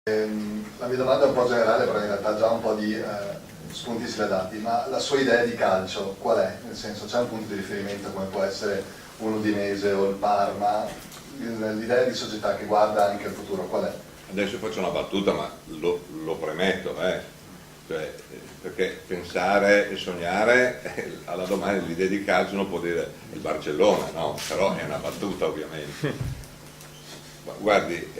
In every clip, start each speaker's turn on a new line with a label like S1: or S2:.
S1: La mia domanda è un po' generale, però in realtà già un po' di spunti se l'ha dati, ma la sua idea di calcio qual è? Nel senso, c'è un punto di riferimento come può essere un Udinese o il Parma? L'idea di società che guarda anche al futuro qual è?
S2: Adesso faccio una battuta, ma lo premetto, cioè, perché pensare e sognare, alla domanda l'idea di calcio non può dire il Barcellona, no? Però è una battuta ovviamente. Guardi,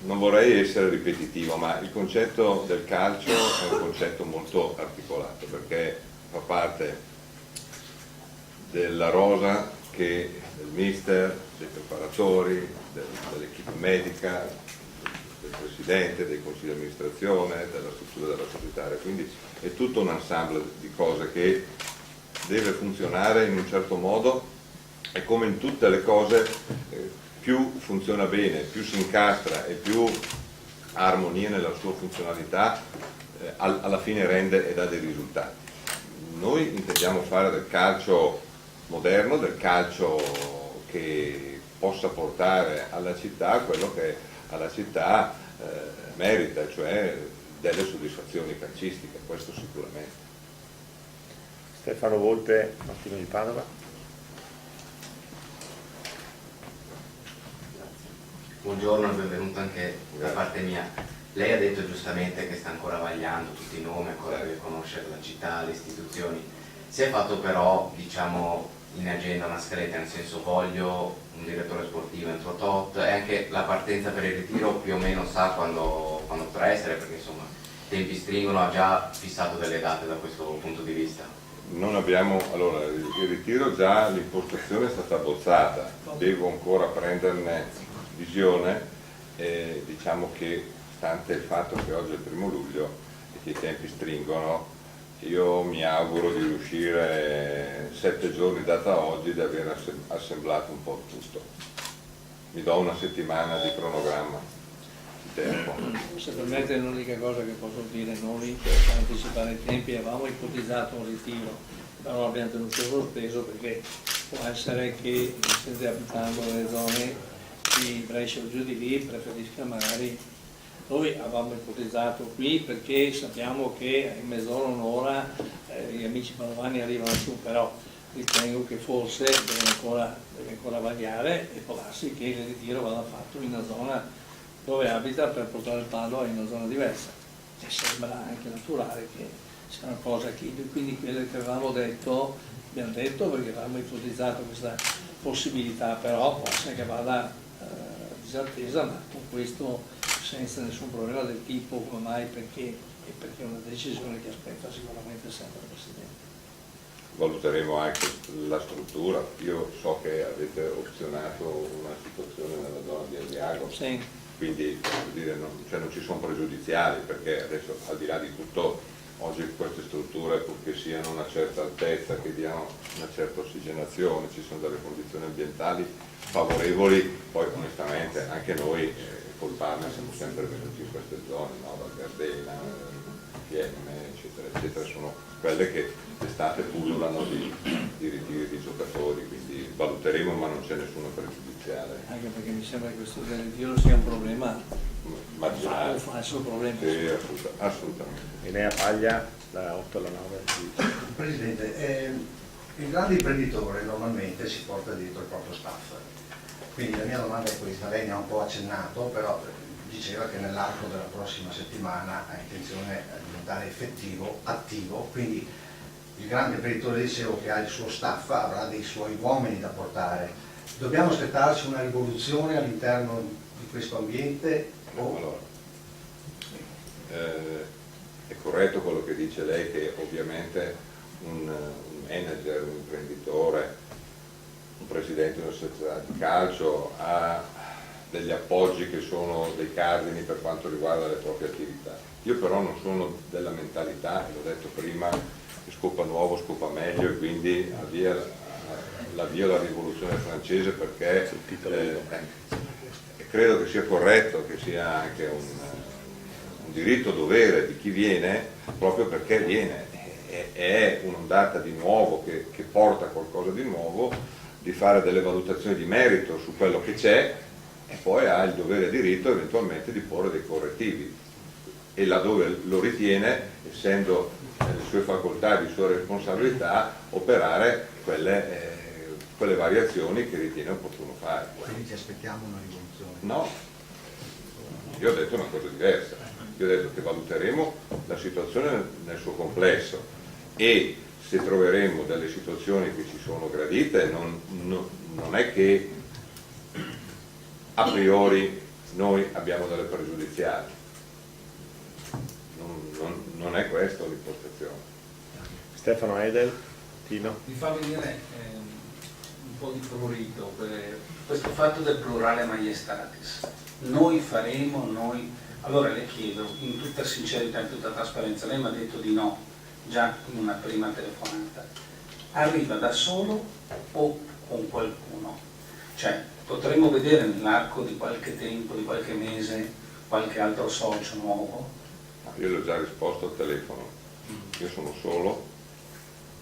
S2: non vorrei essere ripetitivo, ma il concetto del calcio è un concetto molto articolato, perché fa parte della rosa del mister, dei preparatori, dell'equipe medica, del presidente, dei consigli di amministrazione, della struttura della societaria, quindi è tutto un ensemble di cose che deve funzionare in un certo modo, e come in tutte le cose più funziona bene, più si incastra e più ha armonia nella sua funzionalità, alla fine rende e dà dei risultati. Noi intendiamo fare del calcio moderno, del calcio che possa portare alla città quello che alla città merita, cioè delle soddisfazioni calcistiche, questo sicuramente.
S3: Stefano Volpe, Martino di Padova.
S4: Buongiorno e benvenuto anche da parte mia. Lei ha detto giustamente che sta ancora vagliando tutti i nomi, ancora deve conoscere la città, le istituzioni. Si è fatto però, diciamo, in agenda una scaletta, nel senso voglio un direttore sportivo entro tot, e anche la partenza per il ritiro più o meno sa quando potrà essere, perché insomma i tempi stringono, ha già fissato delle date da questo punto di vista.
S2: Non abbiamo, allora, il ritiro già l'impostazione è stata abbozzata, devo ancora prenderne visione, diciamo che stante il fatto che oggi è il 1° luglio e che i tempi stringono, io mi auguro di riuscire 7 giorni data oggi di aver assemblato un po' tutto. Mi do una settimana di cronogramma di tempo.
S5: Se permette, l'unica cosa che posso dire, noi per anticipare i tempi avevamo ipotizzato un ritiro, però l'abbiamo tenuto sospeso perché può essere che chi state abitando nelle zone di Brescia o giù di lì preferisca magari. Noi avevamo ipotizzato qui perché sappiamo che in mezz'ora, un'ora gli amici padovani arrivano su, però ritengo che forse deve ancora vagliare e può darsi che il ritiro vada fatto in una zona dove abita per portare il Padova in una zona diversa, e sembra anche naturale che sia una cosa che, quindi quello che avevamo detto abbiamo detto perché avevamo ipotizzato questa possibilità, però può essere che vada disattesa, ma con questo senza nessun problema del tipo come mai, perché è una decisione che aspetta sicuramente sempre il Presidente.
S2: Valuteremo anche la struttura, io so che avete opzionato una situazione nella zona di Asiago,
S5: sì.
S2: Quindi voglio dire, non ci sono pregiudiziali, perché adesso al di là di tutto oggi queste strutture, purché siano a una certa altezza, che diano una certa ossigenazione, ci sono delle condizioni ambientali favorevoli, poi onestamente anche noi col partner siamo sempre venuti in queste zone, no? Val Gardena, Fiemme, eccetera, eccetera, sono quelle che d'estate pullulano di ritiri di giocatori, quindi valuteremo, ma non c'è nessuna pregiudiziale.
S5: Anche perché mi sembra che questo del ritiro sia un problema
S2: marginale.
S5: Un falso problema.
S2: Sì, assolutamente.
S3: Enea Paglia, da 8 alla 9.
S6: Presidente, il grande imprenditore normalmente si porta dietro il proprio staff, quindi la mia domanda è questa, lei ne ha un po' accennato, però diceva che nell'arco della prossima settimana ha intenzione di diventare effettivo, attivo, quindi il grande imprenditore, dicevo, che ha il suo staff, avrà dei suoi uomini da portare. Dobbiamo aspettarci una rivoluzione all'interno di questo ambiente?
S2: Allora, è corretto quello che dice lei, che ovviamente un manager, un imprenditore, un presidente di una società di calcio ha degli appoggi che sono dei cardini per quanto riguarda le proprie attività. Io però non sono della mentalità, l'ho detto prima, che scopa nuovo, scopa meglio, e quindi l'avvio alla rivoluzione francese, perché credo che sia corretto, che sia anche un diritto dovere di chi viene, proprio perché viene, è un'ondata di nuovo che porta qualcosa di nuovo, di fare delle valutazioni di merito su quello che c'è e poi ha il dovere e diritto eventualmente di porre dei correttivi e laddove lo ritiene, essendo nelle sue facoltà e di sua responsabilità, operare quelle variazioni che ritiene opportuno fare.
S6: Quindi ci aspettiamo una rivoluzione.
S2: No, io ho detto una cosa diversa, io ho detto che valuteremo la situazione nel suo complesso e se troveremo delle situazioni che ci sono gradite non è che a priori noi abbiamo delle pregiudiziali, non è questa l'impostazione.
S3: Stefano Edel, Tino.
S7: Mi fa venire un po' di prurito questo fatto del plurale maiestatis. Noi faremo, noi... Allora le chiedo in tutta sincerità, in tutta trasparenza, lei mi ha detto di no già in una prima telefonata. Arriva da solo o con qualcuno? Cioè potremmo vedere nell'arco di qualche tempo, di qualche mese, qualche altro socio nuovo?
S2: Io le ho già risposto al telefono, io sono solo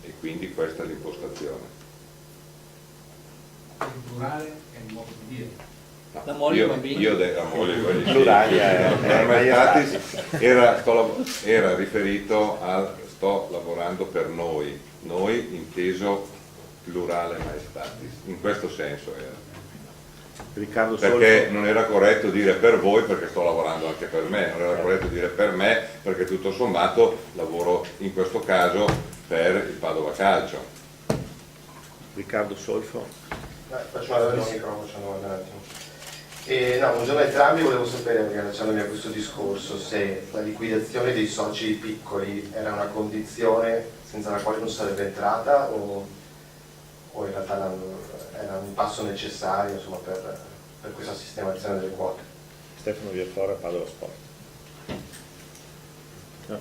S2: e quindi questa è l'impostazione.
S7: Il plurale è un modo di dire.
S2: No,
S5: La moglie e i bambini?
S2: la moglie e i bambini.
S3: Plurale è
S2: Maiestatis era riferito a sto lavorando per noi inteso plurale Maiestatis, in questo senso era.
S3: Riccardo Solfo.
S2: Perché non era corretto dire per voi perché sto lavorando anche per me, non era corretto dire per me perché tutto sommato lavoro in questo caso per il Padova Calcio.
S3: Riccardo Solfo.
S8: Faccio una domanda al microfono, un attimo. No, buongiorno a entrambi, volevo sapere, riallacciandomi a questo discorso, se la liquidazione dei soci piccoli era una condizione senza la quale non sarebbe entrata o in realtà era un passo necessario, insomma, per questa sistemazione delle quote.
S3: Stefano Viafora, Padova Sport. No.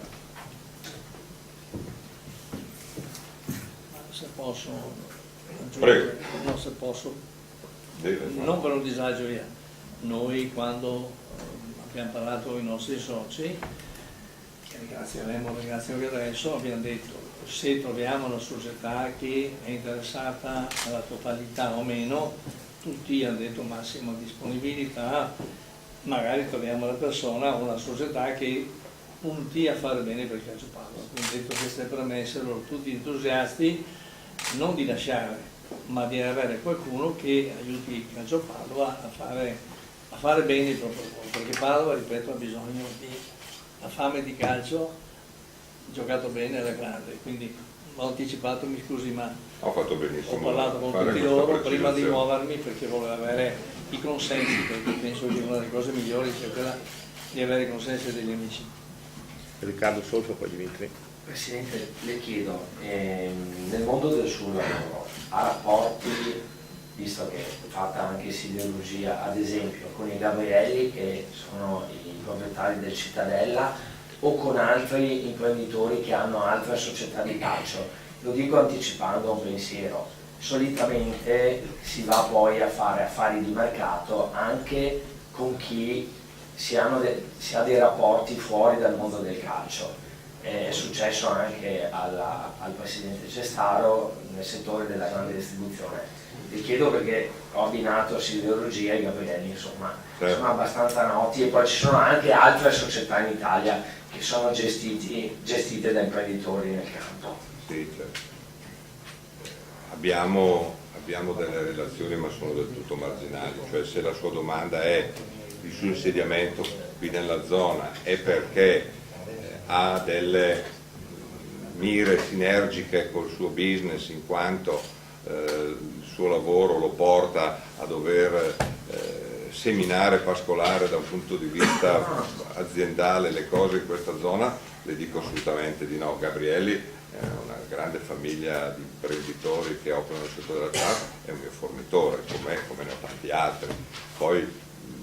S5: Se posso
S2: Prego.
S5: no, se posso,
S2: Deve
S5: non per un disagio via. Noi quando abbiamo parlato con i nostri soci, che ringrazio anche adesso, abbiamo detto se troviamo una società che è interessata alla totalità o meno, tutti hanno detto massima disponibilità, magari troviamo la persona o una società che punti a fare bene per il calcio Padova. Quindi detto queste premesse, loro tutti entusiasti non di lasciare, ma di avere qualcuno che aiuti il calcio Padova a fare bene il proprio lavoro, perché Padova, ripeto, ha bisogno di la fame di calcio giocato bene alla grande, quindi ho anticipato, mi scusi, ma
S2: Ho fatto benissimo.
S5: ho parlato con
S2: fare
S5: tutti
S2: questa
S5: loro prima di
S2: precisazione.
S5: muovermi perché volevo avere i consensi, perché penso che una delle cose migliori sia quella di avere i consensi degli amici.
S3: Riccardo Solfo, poi Dimitri.
S9: Presidente, le chiedo, nel mondo del suo lavoro ha rapporti, visto che è fatta anche siderurgia, ad esempio con i Gabrielli che sono i proprietari del Cittadella o con altri imprenditori che hanno altre società di calcio? Lo dico anticipando un pensiero, solitamente si va poi a fare affari di mercato anche con chi si ha dei rapporti fuori dal mondo del calcio. È successo anche al presidente Cestaro nel settore della grande distribuzione. Vi chiedo perché ho abbinato siderurgia e Gabrielli, insomma, sono abbastanza noti e poi ci sono anche altre società in Italia che sono gestite da imprenditori nel campo.
S2: Sì, certo. Abbiamo delle relazioni ma sono del tutto marginali, cioè se la sua domanda è il suo insediamento qui nella zona è perché ha delle mire sinergiche col suo business in quanto il suo lavoro lo porta a dover seminare, pascolare da un punto di vista aziendale le cose in questa zona, le dico assolutamente di no. Gabrielli è una grande famiglia di imprenditori che operano nel settore della casa, è un mio fornitore, come ne ho tanti altri. Poi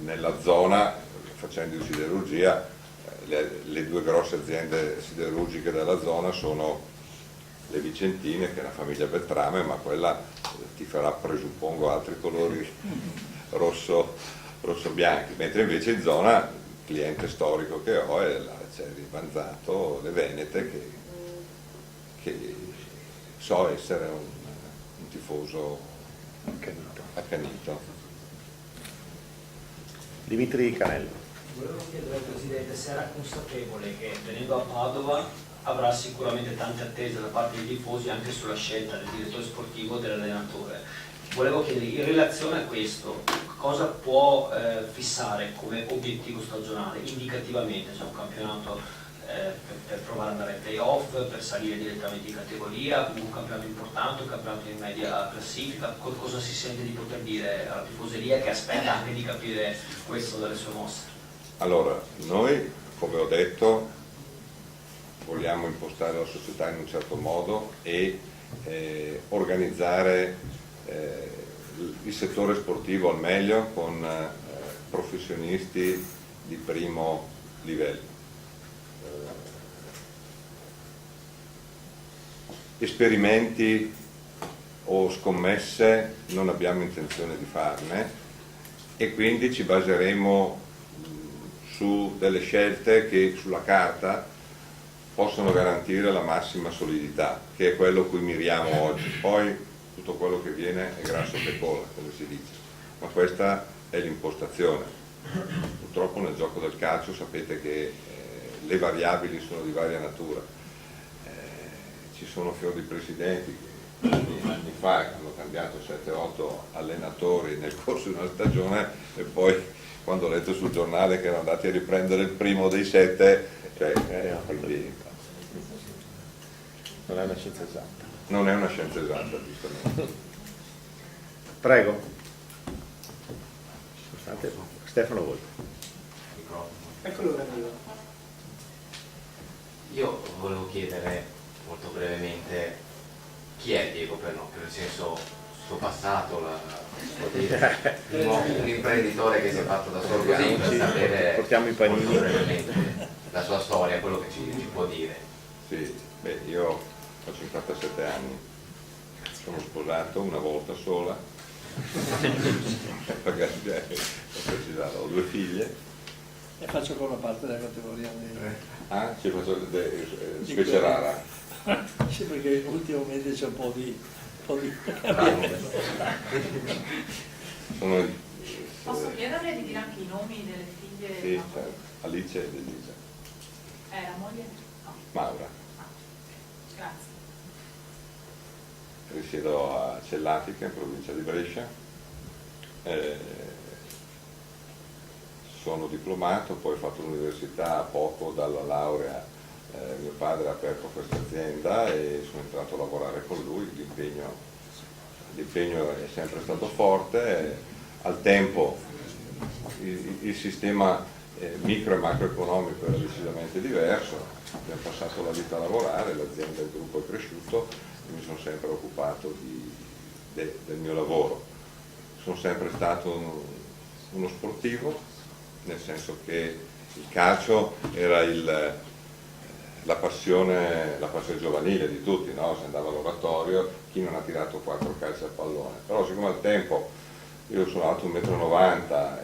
S2: nella zona, facendo di siderurgia, le due grosse aziende siderurgiche della zona sono le Vicentine, che è una famiglia Beltrame, ma quella ti farà, presuppongo, altri colori rosso-bianchi, mentre invece in zona il cliente storico che ho è c'è il Banzato, le Venete, che so essere un tifoso accanito.
S3: Dimitri Canelli.
S10: Volevo chiedere al Presidente se era consapevole che venendo a Padova avrà sicuramente tante attese da parte dei tifosi anche sulla scelta del direttore sportivo e dell'allenatore. Volevo chiedere, in relazione a questo, cosa può fissare come obiettivo stagionale indicativamente? Cioè un campionato per provare ad andare ai playoff, per salire direttamente in categoria, un campionato importante, un campionato in media classifica? Cosa si sente di poter dire alla tifoseria che aspetta anche di capire questo dalle sue mosse?
S2: Allora, noi, come ho detto, vogliamo impostare la società in un certo modo e organizzare il settore sportivo al meglio con professionisti di primo livello. Esperimenti o scommesse non abbiamo intenzione di farne e quindi ci baseremo su delle scelte che sulla carta possono garantire la massima solidità, che è quello a cui miriamo oggi. Poi tutto quello che viene è grasso che cola, come si dice, ma questa è l'impostazione. Purtroppo nel gioco del calcio sapete che le variabili sono di varia natura. Ci sono fior di presidenti che anni fa hanno cambiato 7-8 allenatori nel corso di una stagione e poi quando ho letto sul giornale che erano andati a riprendere il primo dei 7, quindi
S3: Non è una scienza esatta.
S2: non è una scienza esatta, giustamente.
S3: Prego. Stefano Volpi.
S7: Eccolo arriva.
S4: Io volevo chiedere molto brevemente chi è Diego Pernocchio, nel senso suo passato, un imprenditore che si è fatto da solo così, per sapere
S3: portiamo i panini.
S4: molto brevemente la sua storia, quello che ci può dire.
S2: Sì, beh, io ho 57 anni, sono sposato una volta sola, perché ho 2 figlie.
S5: E faccio con la parte della categoria media.
S2: Ah, ci faccio specie rara.
S5: Sì, perché ultimamente c'è un po' di
S2: Sono,
S11: Posso chiederle di dire anche i nomi delle figlie?
S2: sì, certo. Alice ed Elisa.
S11: La moglie? No.
S2: Maura.
S11: Grazie.
S2: Risiedo a Cellatica, in provincia di Brescia. Sono diplomato, poi ho fatto l'università poco dalla laurea. Mio padre ha aperto questa azienda e sono entrato a lavorare con lui. L'impegno è sempre stato forte. Al tempo il sistema micro e macroeconomico era decisamente diverso. Abbiamo passato la vita a lavorare, l'azienda, il gruppo è cresciuto e mi sono sempre occupato del mio lavoro. Sono sempre stato uno sportivo, nel senso che il calcio era la passione giovanile di tutti, no? Si andava all'oratorio, chi non ha tirato 4 calci al pallone. Però siccome al tempo io sono alto 1,90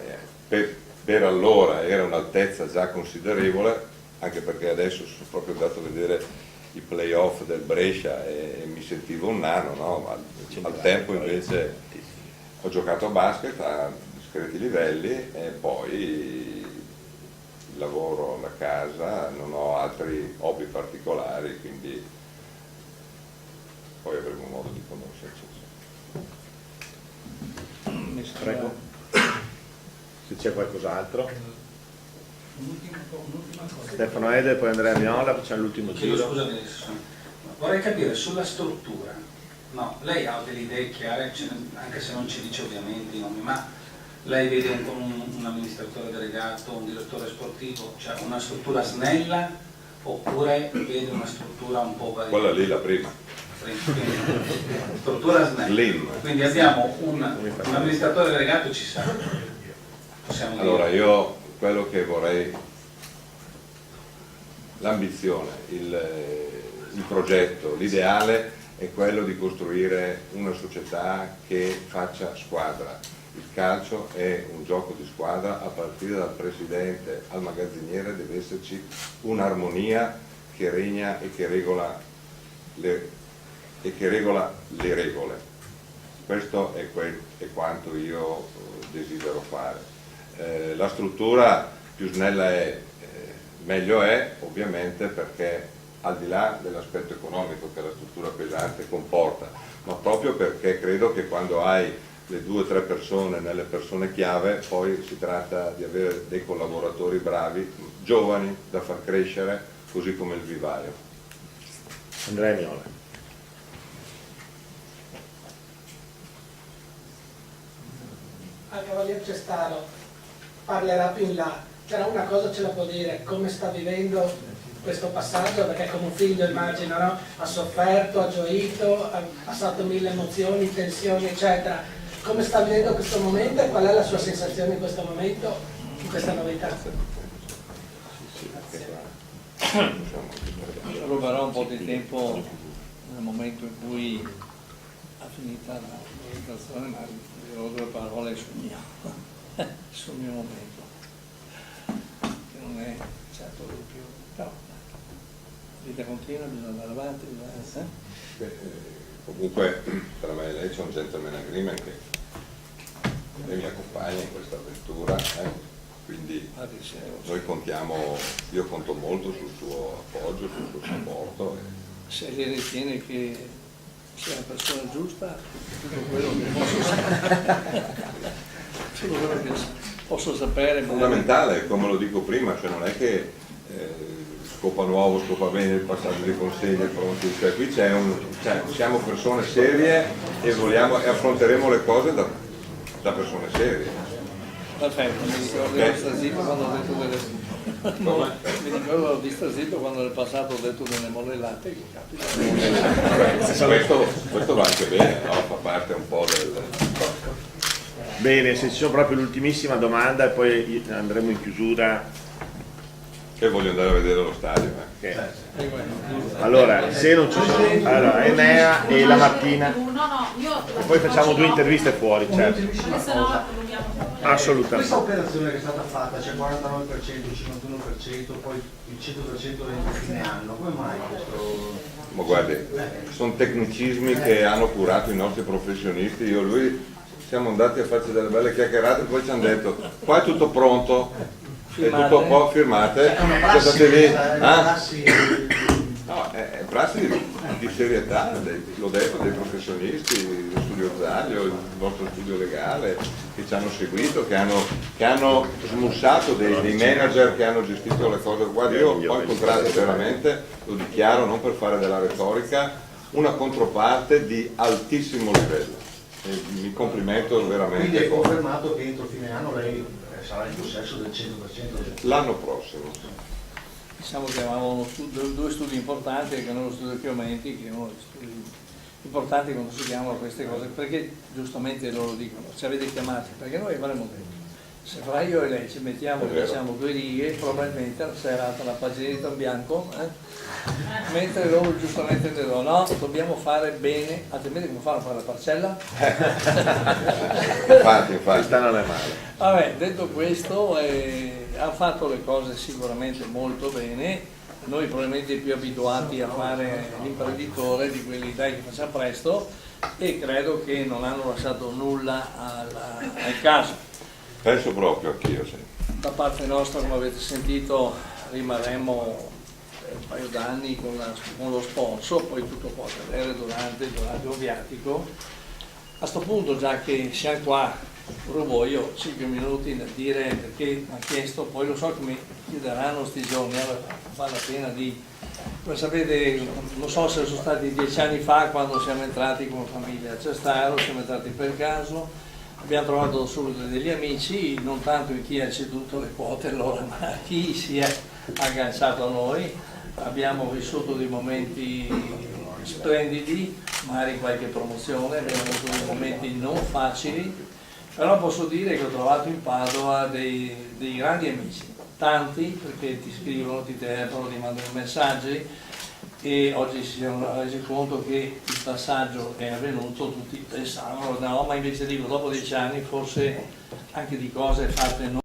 S2: m, per allora era un'altezza già considerevole, anche perché adesso sono proprio andato a vedere i playoff del Brescia e mi sentivo un nano, no? Ma al tempo invece ho giocato a basket a discreti livelli e poi il lavoro, la casa, non ho altri hobby particolari, quindi poi avremo modo di conoscerci.
S3: Prego. Se c'è qualcos'altro.
S7: Un'ultima cosa.
S3: Stefano Ede, poi Andrea Miola, facciamo l'ultimo
S7: Chiedo
S3: giro.
S7: scusami adesso. Vorrei capire sulla struttura. No, lei ha delle idee chiare, anche se non ci dice ovviamente i nomi, ma lei vede un amministratore delegato, un direttore sportivo, cioè una struttura snella oppure vede una struttura un po' variata?
S2: Quella lì la prima.
S7: Struttura snella.
S2: Slim.
S7: Quindi abbiamo un amministratore delegato, ci sa. Possiamo dire.
S2: Allora io quello che vorrei, l'ambizione, il progetto, l'ideale è quello di costruire una società che faccia squadra. Il calcio è un gioco di squadra, a partire dal presidente al magazziniere deve esserci un'armonia che regna e che regola le regole. Questo è quanto io desidero fare. La struttura più snella è, meglio è, ovviamente, perché al di là dell'aspetto economico che la struttura pesante comporta, ma proprio perché credo che quando hai le 2 o 3 persone nelle persone chiave, poi si tratta di avere dei collaboratori bravi, giovani, da far crescere, così come il vivaio.
S3: Andrea Miola.
S12: Al Cavalier Cestaro parlerà più in là, però una cosa ce la può dire, come sta vivendo questo passaggio, perché come un figlio immagino, no? Ha sofferto, ha gioito, ha passato 1000 emozioni, tensioni eccetera. Come sta vivendo questo momento e qual è la sua sensazione in questo momento, in questa novità?
S5: Ruberò un po' di tempo nel momento in cui ha finita la presentazione, ma dirò 2 parole sul mio momento, che non è certo il più, però la vita continua, bisogna andare avanti,
S2: Comunque tra me e lei c'è un gentleman agreement che lei mi accompagna in questa avventura, quindi noi contiamo, io conto molto sul suo appoggio, sul suo supporto.
S5: Se lei ritiene che sia la persona giusta, tutto quello che posso sapere.
S2: Fondamentale, come lo dico prima, cioè non è che scopa nuovo, scopa bene il passaggio dei consigli, pronti, cioè qui siamo persone serie e affronteremo le cose da persone serie.
S5: Perfetto, mi ricordo di stare zitto quando ho detto mi ricordo l'ho vista zitto quando nel passato ho detto delle mollellate che capita.
S2: Questo va anche bene, no? Fa parte un po' del...
S3: Bene, se ci sono proprio l'ultimissima domanda e poi andremo in chiusura.
S2: Che voglio andare a vedere lo stadio.
S3: Allora, se non ci sono... Allora, Enea e la mattina. E poi facciamo 2 interviste fuori, certo. Assolutamente.
S6: Questa operazione che è stata fatta, c'è 49%, 51%, poi il 100% entro fine anno, come mai questo?
S2: Ma guardi, sono tecnicismi che hanno curato i nostri professionisti, io e lui siamo andati a farci delle belle chiacchierate e poi ci hanno detto, qua è tutto pronto. È tutto un po' firmate, no, è prassi di serietà, l'ho detto, dei professionisti, lo studio Zaglio, il nostro studio legale, che ci hanno seguito, che hanno smussato dei manager che hanno gestito le cose. Guarda, io ho incontrato veramente, lo dichiaro non per fare della retorica, una controparte di altissimo livello. E mi complimento veramente.
S6: Quindi è confermato che entro fine anno lei sarà in possesso del 100%?
S2: L'anno prossimo.
S5: Diciamo che avevamo 2 studi importanti, che erano lo studio Chiomenti, che erano studi importanti quando si chiamano queste cose, perché giustamente loro dicono, ci avete chiamati, perché noi avremmo detto, se fra io e lei ci mettiamo e diciamo 2 righe, probabilmente la serata la paginetta in bianco, mentre loro giustamente dicono no, dobbiamo fare bene, altrimenti come fanno a fare la parcella?
S2: Infatti.
S3: Questa non è male.
S5: Vabbè, detto questo, ha fatto le cose sicuramente molto bene, noi probabilmente più abituati a fare l'imprenditore di quelli dai che facciamo presto, e credo che non hanno lasciato nulla al caso.
S2: Penso proprio anch'io, sì.
S5: Da parte nostra, come avete sentito, rimarremo un paio d'anni con lo sponsor, poi tutto può accadere durante un viatico. A sto punto, già che siamo qua, rubo io 5 minuti nel dire perché mi ha chiesto, poi lo so che mi chiederanno sti giorni, allora vale la pena di... Come sapete, non so se sono stati 10 anni fa quando siamo entrati come famiglia a Cestaro, siamo entrati per caso. Abbiamo trovato subito degli amici, non tanto in chi ha ceduto le quote allora, ma chi si è agganciato a noi. Abbiamo vissuto dei momenti splendidi, magari qualche promozione, abbiamo avuto dei momenti non facili, però posso dire che ho trovato in Padova dei grandi amici, tanti, perché ti scrivono, ti telefonano, ti mandano messaggi, e oggi si sono resi conto che il passaggio è avvenuto, tutti pensavano no, ma invece dico dopo 10 anni forse anche di cose fatte non